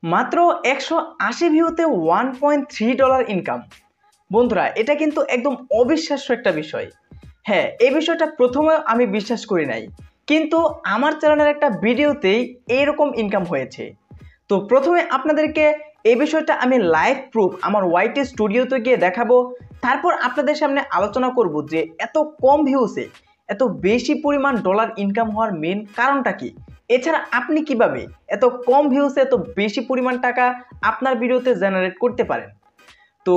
মাত্র 180 ভিউতে $1.3 ইনকাম। বন্ধুরা, এটা কিন্তু একদম অবিশ্বাস্য একটা বিষয়। হ্যাঁ, এই বিষয়টা প্রথমে আমি বিশ্বাস করি নাই, কিন্তু আমার চ্যানেলের একটা ভিডিওতেই এইরকম ইনকাম হয়েছে। তো প্রথমে আপনাদেরকে এই বিষয়টা আমি লাইভ প্রুফ আমার ওয়াইটি স্টুডিওতে গিয়ে দেখাবো, তারপর আপনাদের সামনে আলোচনা করব যে এত কম ভিউসে এত বেশি পরিমাণ ডলার ইনকাম হওয়ার মেন কারণটা কি, এছাড়া আপনি কিভাবে এত কম ভিউসে এত বেশি পরিমাণ টাকা আপনার ভিডিওতে জেনারেট করতে পারেন। তো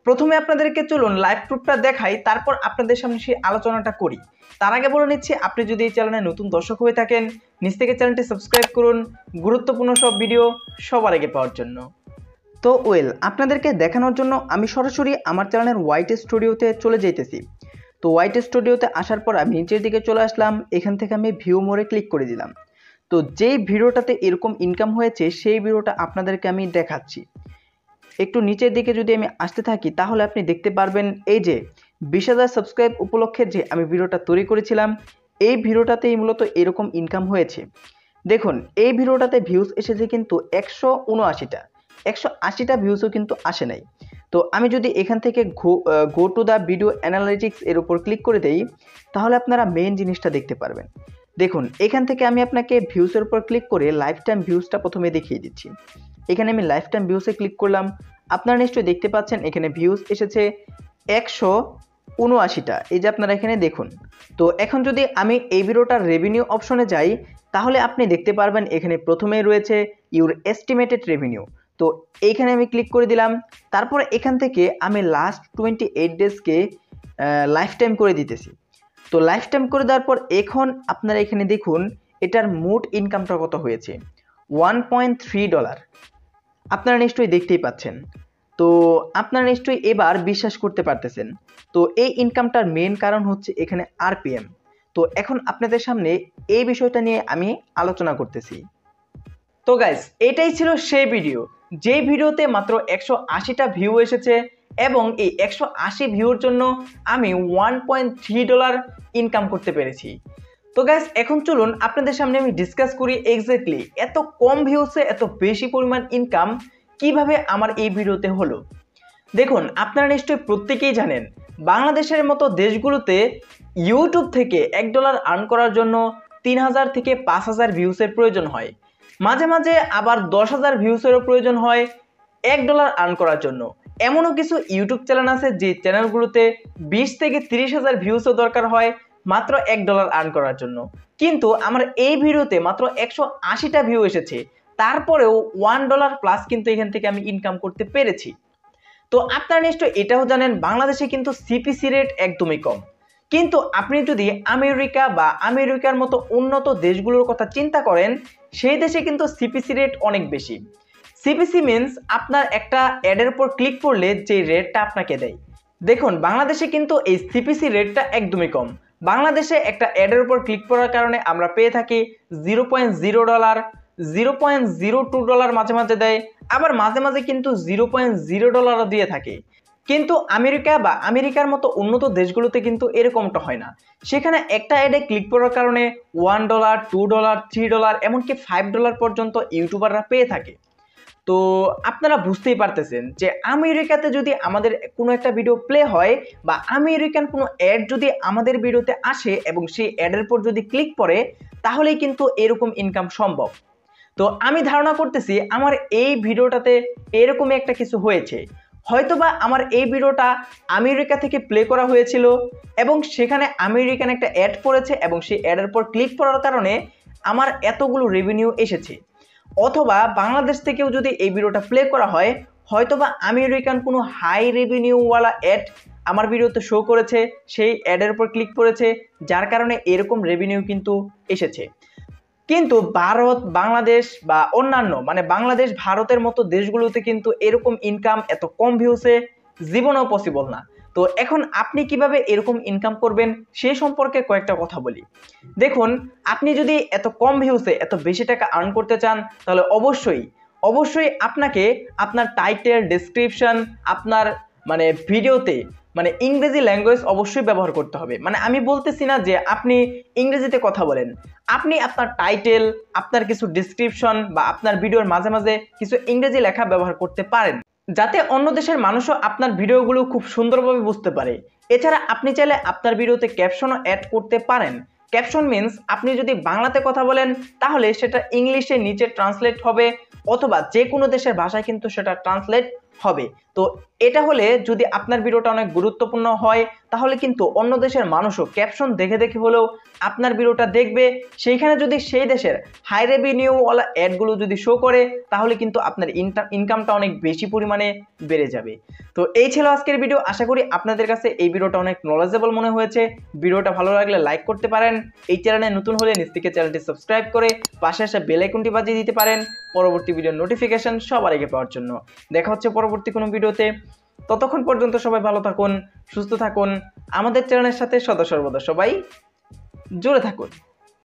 প্রথমে আপনাদেরকে চলুন লাইভ প্রুফটা দেখাই, তারপর আপনাদের সামনে সেই আলোচনাটা করি। তার আগে বলে নিচ্ছি, আপনি যদি এই চ্যানেলে নতুন দর্শক হয়ে থাকেন, নিচ থেকে চ্যানেলটি সাবস্ক্রাইব করুন গুরুত্বপূর্ণ সব ভিডিও সবার আগে পাওয়ার জন্য। তো আপনাদেরকে দেখানোর জন্য আমি সরাসরি আমার চ্যানেলের ওয়াইটি স্টুডিওতে চলে যাইতেছি। তো ওয়াইটি স্টুডিওতে আসার পর আমি নিচের দিকে চলে আসলাম, এখান থেকে আমি ভিউ মোড়ে ক্লিক করে দিলাম। তো যেই ভিডিওটাতে এরকম ইনকাম হয়েছে সেই ভিডিওটা আপনাদেরকে আমি দেখাচ্ছি। একটু নিচের দিকে যদি আমি আসতে থাকি তাহলে আপনি দেখতে পারবেন এই যে 20,000 সাবস্ক্রাইব উপলক্ষে যে আমি ভিডিওটা তৈরি করেছিলাম, এই ভিডিওটাতেই মূলত এরকম ইনকাম হয়েছে। দেখুন, এই ভিডিওটাতে ভিউজ এসেছে কিন্তু 180টা ভিউজও কিন্তু আসে নাই। তো আমি যদি এখান থেকে go to the video analytics এর উপর ক্লিক করে দেই তাহলে আপনারা মেইন জিনিসটা দেখতে পারবেন। দেখুন, এখান থেকে আমি আপনাকে ভিউজের উপর ক্লিক করে লাইফ টাইম ভিউজটা প্রথমে দেখিয়ে দিচ্ছি। এখানে আমি লাইফ টাইম ভিউজে ক্লিক করলাম, আপনারা নিশ্চয়ই দেখতে পাচ্ছেন এখানে ভিউজ এসেছে 179টা, এই যে আপনারা এখানে দেখুন। তো এখন যদি আমি এই ভিডিওটার রেভিনিউ অপশনে যাই তাহলে আপনি দেখতে পারবেন এখানে প্রথমেই রয়েছে ইউর এস্টিমেটেড রেভিনিউ। তো এইখানে আমি ক্লিক করে দিলাম, তারপর এখান থেকে আমি লাস্ট 28 ডেজকে লাইফ টাইম করে দিতেছি। তো লাইফ টাইম করে দেওয়ার পর এখন আপনারা এখানে দেখুন এটার মোট ইনকামটা কত হয়েছে, $1.3। আপনারা নিশ্চয়ই দেখতেই পাচ্ছেন। তো আপনারা নিশ্চয়ই এবার বিশ্বাস করতে পারতেছেন। তো এই ইনকামটার মেন কারণ হচ্ছে এখানে আরপিএম। তো এখন আপনাদের সামনে এই বিষয়টা নিয়ে আমি আলোচনা করতেছি। তো গাইস, এটাই ছিল সেই ভিডিও যেই ভিডিওতে মাত্র 180টা ভিউ এসেছে এবং এই 180 ভিউর জন্য আমি $1.3 ইনকাম করতে পেরেছি। তো গাইস, এখন চলুন আপনাদের সামনে আমি ডিসকাস করি এক্স্যাক্টলি এত কম ভিউসে এত বেশি পরিমাণ ইনকাম কিভাবে আমার এই ভিডিওতে হলো। দেখুন, আপনারা নিশ্চয়ই প্রত্যেকেই জানেন বাংলাদেশের মতো দেশগুলোতে ইউটিউব থেকে $1 আর্ন করার জন্য 3000 থেকে 5000 ভিউসের প্রয়োজন হয়, মাঝে মাঝে আবার 10,000 ভিউসেরও প্রয়োজন হয় $1 আর্ন করার জন্য। এমনও কিছু ইউটিউব চ্যানেল আছে যে চ্যানেলগুলোতে 20 থেকে 30,000 ভিউসও দরকার হয় মাত্র $1 আর্ন করার জন্য। কিন্তু আমার এই ভিডিওতে মাত্র 180টা ভিউ এসেছে, তারপরেও $1 প্লাস কিন্তু এখান থেকে আমি ইনকাম করতে পেরেছি। তো আপনারা নিশ্চয়ই এটাও জানেন বাংলাদেশে কিন্তু সিপিসি রেট একদমই কম, কিন্তু আপনি যদি আমেরিকা বা আমেরিকার মতো উন্নত দেশগুলোর কথা চিন্তা করেন সেই দেশে কিন্তু সিপিসি রেট অনেক বেশি। সিপিসি মিনস আপনার একটা অ্যাডের উপর ক্লিক করলে যে রেটটা আপনাকে দেয়। দেখুন, বাংলাদেশে কিন্তু এই সিপিসি রেটটা একদমই কম। বাংলাদেশে একটা অ্যাডের উপর ক্লিক করার কারণে আমরা পেয়ে থাকি $0.0, $0.02 মাঝে মাঝে দেয়, আবার মাঝে মাঝে কিন্তু $0.0 দিয়ে থাকে। কিন্তু আমেরিকা বা আমেরিকার মতো উন্নত দেশগুলোতে কিন্তু এরকমটা হয় না। সেখানে একটা অ্যাডে ক্লিক করার কারণে $1, $2, $3 এমনকি $5 পর্যন্ত ইউটিউবাররা পেয়ে থাকে। তো আপনারা বুঝতেই পারতেছেন যে আমেরিকাতে যদি আমাদের কোনো একটা ভিডিও প্লে হয় বা আমেরিকান কোনো অ্যাড যদি আমাদের ভিডিওতে আসে এবং সেই অ্যাডের পর যদি ক্লিক করে তাহলেই কিন্তু এরকম ইনকাম সম্ভব। তো আমি ধারণা করতেছি আমার এই ভিডিওটাতে এরকমই একটা কিছু হয়েছে। হয়তোবা আমার এই ভিডিওটা আমেরিকা থেকে প্লে করা হয়েছিল এবং সেখানে আমেরিকান একটা অ্যাড পড়েছে এবং সেই অ্যাডের পর ক্লিক করার কারণে আমার এতগুলো রেভিনিউ এসেছে। অথবা বাংলাদেশ থেকেও যদি এই ভিডিওটা প্লে করা হয়, হয়তোবা আমেরিকান কোনো হাই রেভিনিউওয়ালা অ্যাড আমার ভিডিওতে শো করেছে, সেই অ্যাডের উপর ক্লিক করেছে, যার কারণে এরকম রেভিনিউ কিন্তু এসেছে। কিন্তু ভারত, বাংলাদেশ বা অন্যান্য বাংলাদেশ ভারতের মতো দেশগুলোতে কিন্তু এরকম ইনকাম এত কম ভিউসে জীবনেও পসিবল না। তো এখন আপনি কিভাবে এরকম ইনকাম করবেন সে সম্পর্কে কয়েকটা কথা বলি। দেখুন, আপনি যদি এত কম ভিউসে এত বেশি টাকা আর্ন করতে চান তাহলে অবশ্যই আপনাকে আপনার টাইটেল, ডেসক্রিপশন, আপনার ভিডিওতে মানে ইংরেজি ল্যাঙ্গুয়েজ অবশ্যই ব্যবহার করতে হবে। মানে আমি বলতেছি না যে আপনি ইংরেজিতে কথা বলেন, আপনি আপনার টাইটেল, আপনার কিছু ডিসক্রিপশন বা আপনার ভিডিওর মাঝে মাঝে কিছু ইংরেজি লেখা ব্যবহার করতে পারেন, যাতে অন্য দেশের মানুষও আপনার ভিডিওগুলো খুব সুন্দরভাবে বুঝতে পারে। এছাড়া আপনি চাইলে আপনার ভিডিওতে ক্যাপশনও অ্যাড করতে পারেন। ক্যাপশন মিন্স আপনি যদি বাংলাতে কথা বলেন তাহলে সেটা ইংলিশে নিচে ট্রান্সলেট হবে, অথবা যে কোনো দেশের ভাষায় কিন্তু সেটা ট্রান্সলেট হবে। তো এটা হলে যদি আপনার ভিডিওটা অনেক গুরুত্বপূর্ণ হয় তাহলে কিন্তু অন্য দেশের মানুষও ক্যাপশন দেখে দেখে হলেও আপনার ভিডিওটা দেখবে। সেইখানে যদি সেই দেশের হাই রেভিনিউওয়ালা অ্যাডগুলো যদি শো করে তাহলে কিন্তু আপনার ইনকামটা অনেক বেশি পরিমাণে বেড়ে যাবে। তো এই ছিল আজকের ভিডিও। আশা করি আপনাদের কাছে এই ভিডিওটা অনেক নলেজেবল মনে হয়েছে। ভিডিওটা ভালো লাগলে লাইক করতে পারেন, এই চ্যানেলে নতুন হলে নিচ থেকে চ্যানেলটি সাবস্ক্রাইব করে পাশে আসা বেল আইকনটি বাজিয়ে দিতে পারেন পরবর্তী ভিডিওর নোটিফিকেশন সবার আগে পাওয়ার জন্য। দেখা হচ্ছে পরবর্তী কোনো ভিডিওতে। ততক্ষণ পর্যন্ত সবাই ভালো থাকুন, সুস্থ থাকুন, আমাদের চ্যানেলের সাথে সদা সর্বদা সবাই জুড়ে থাকুন।